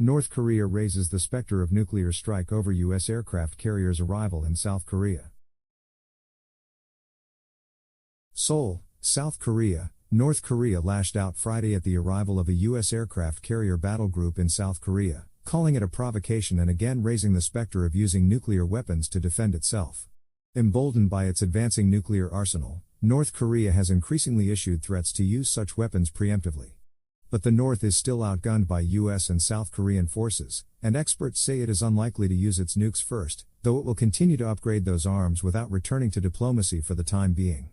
North Korea raises the specter of nuclear strike over U.S. aircraft carrier's arrival in South Korea. Seoul, South Korea. North Korea lashed out Friday at the arrival of a U.S. aircraft carrier battle group in South Korea, calling it a provocation and again raising the specter of using nuclear weapons to defend itself. Emboldened by its advancing nuclear arsenal, North Korea has increasingly issued threats to use such weapons preemptively. But the North is still outgunned by U.S. and South Korean forces, and experts say it is unlikely to use its nukes first, though it will continue to upgrade those arms without returning to diplomacy for the time being.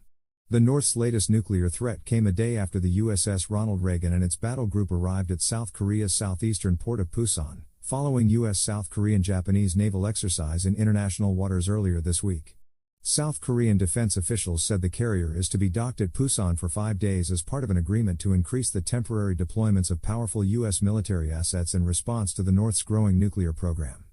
The North's latest nuclear threat came a day after the USS Ronald Reagan and its battle group arrived at South Korea's southeastern port of Pusan, following U.S.-South Korean-Japanese naval exercise in international waters earlier this week. South Korean defense officials said the carrier is to be docked at Pusan for 5 days as part of an agreement to increase the temporary deployments of powerful U.S. military assets in response to the North's growing nuclear program.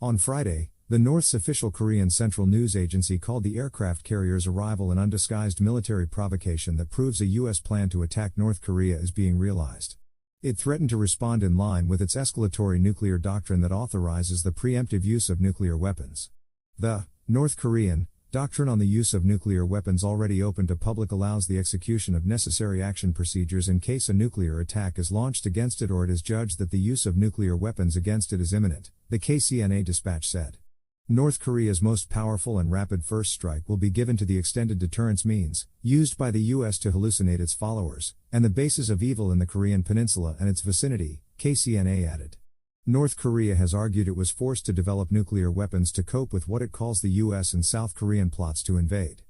On Friday, the North's official Korean Central News Agency called the aircraft carrier's arrival an undisguised military provocation that proves a U.S. plan to attack North Korea is being realized. It threatened to respond in line with its escalatory nuclear doctrine that authorizes the preemptive use of nuclear weapons. The North Korean doctrine on the use of nuclear weapons already open to public allows the execution of necessary action procedures in case a nuclear attack is launched against it or it is judged that the use of nuclear weapons against it is imminent, the KCNA dispatch said. North Korea's most powerful and rapid first strike will be given to the extended deterrence means, used by the U.S. to hallucinate its followers, and the bases of evil in the Korean peninsula and its vicinity, KCNA added. North Korea has argued it was forced to develop nuclear weapons to cope with what it calls the U.S. and South Korean plots to invade.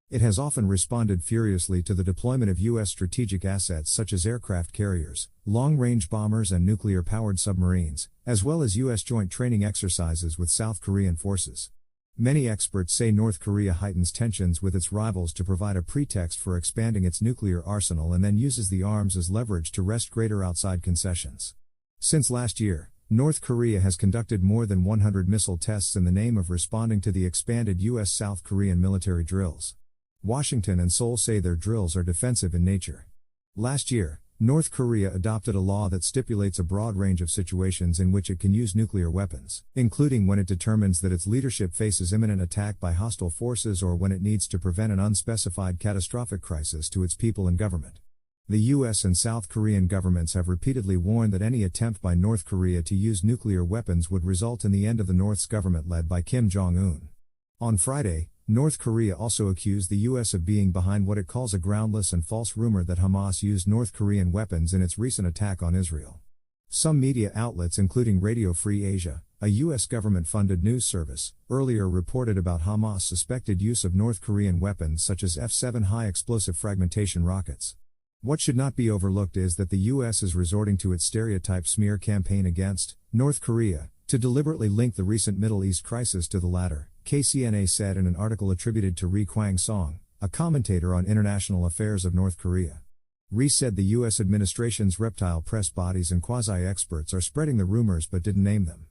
It has often responded furiously to the deployment of U.S. strategic assets such as aircraft carriers, long-range bombers and nuclear-powered submarines, as well as U.S. joint training exercises with South Korean forces. Many experts say North Korea heightens tensions with its rivals to provide a pretext for expanding its nuclear arsenal and then uses the arms as leverage to wrest greater outside concessions. Since last year, North Korea has conducted more than 100 missile tests in the name of responding to the expanded U.S.-South Korean military drills. Washington and Seoul say their drills are defensive in nature. Last year, North Korea adopted a law that stipulates a broad range of situations in which it can use nuclear weapons, including when it determines that its leadership faces imminent attack by hostile forces or when it needs to prevent an unspecified catastrophic crisis to its people and government. The U.S. and South Korean governments have repeatedly warned that any attempt by North Korea to use nuclear weapons would result in the end of the North's government led by Kim Jong-un. On Friday, North Korea also accused the U.S. of being behind what it calls a groundless and false rumor that Hamas used North Korean weapons in its recent attack on Israel. Some media outlets including Radio Free Asia, a U.S. government-funded news service, earlier reported about Hamas' suspected use of North Korean weapons such as F-7 high-explosive fragmentation rockets. What should not be overlooked is that the U.S. is resorting to its stereotype smear campaign against North Korea to deliberately link the recent Middle East crisis to the latter, KCNA said in an article attributed to Ri Kwang-song, a commentator on international affairs of North Korea. Ri said the U.S. administration's reptile press bodies and quasi-experts are spreading the rumors but didn't name them.